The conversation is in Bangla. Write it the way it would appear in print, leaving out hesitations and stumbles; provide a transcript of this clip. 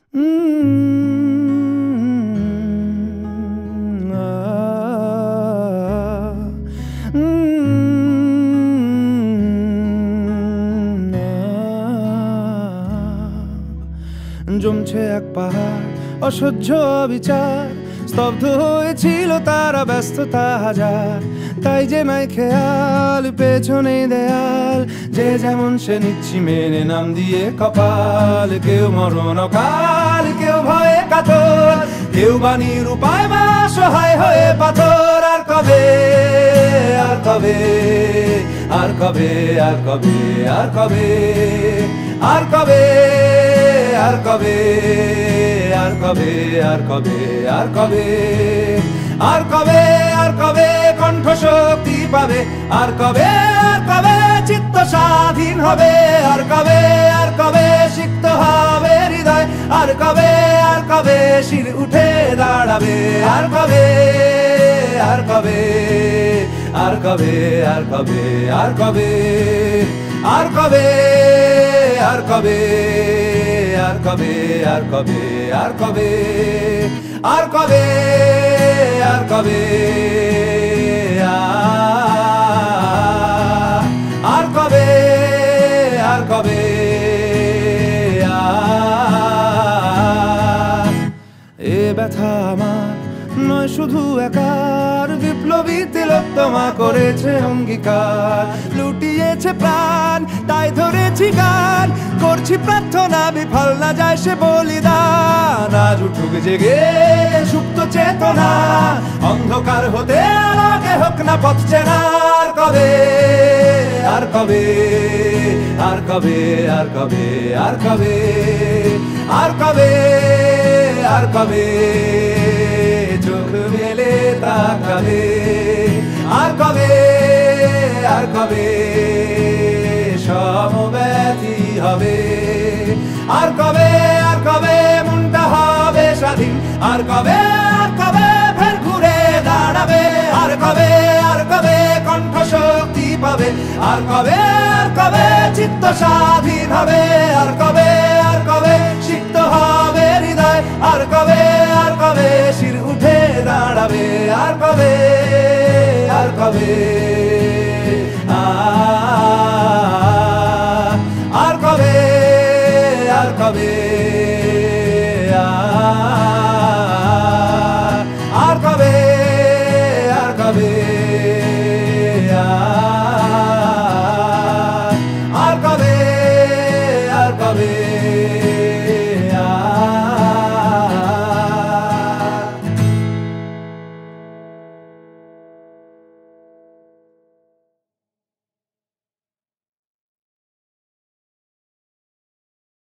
জমছে এক পাহাড় অসহ্য বিচার, স্তব্ধ হয়েছিল তারা ব্যস্ততা হাজার। তাই যে নাই খেয়াল পেছনে দেয়াল, যে যেমন সে নিচ্ছি মেনে নাম দিয়ে কপাল। কেউ মরণ কাল, কেউ ভয়ে কাতর, কেউ বাণীর উপায় বা সহায় হয়ে পাথর। আর কবে, আর কবে, আর কবে, আর কবে, আর কবে, আর কবে, আর কবে, আর কবে, আর কবে, আর কবে, আর কবে, আর কবে কণ্ঠ শক্তি পাবে? আর কবে, আর কবে চিত্ত স্বাধীন হবে? আর কবে, আর কবে সিক্ত হবে হৃদয়? আর কবে, আর কবে শির উঠে দাঁড়াবে? আর কবে, আর কবে, আর কবে, আর কবে, আর কবে, আর কবে, আর কবে, আর কবে, আর কবে, আর কবে, আর কবে, আর কবে, আর কবে, আর কবে, এ ব্যথা আমার নয় শুধু একার, বিপ্লবী তিলোত্তমা করেছে অঙ্গীকার। লুটিয়েছে প্রাণ তাই ধরেছি গান, করছি প্রার্থনা বিফল না যায় সে বলিদান। আজ উঠুক জেগে সুপ্ত চেতনা, অন্ধকার হতে আলোকে হোক না পথ চেনা। আর কবে, আর কবে, আর কবে, আর কবে, আর কবে, আর কবে, আর কবে চোখ মেলে তাকাবে? আর কবে, আর কবে সমব্যথী হবে? আর কবে, আর কবে মনটা হবে স্বাধীন? আর কবে, আর কবে ফের ঘুরে দাঁড়াবে? আর কবে, আর কবে কণ্ঠ শক্তি পাবে? আর কবে, আর কবে চিত্ত স্বাধীন হবে? আর কবে,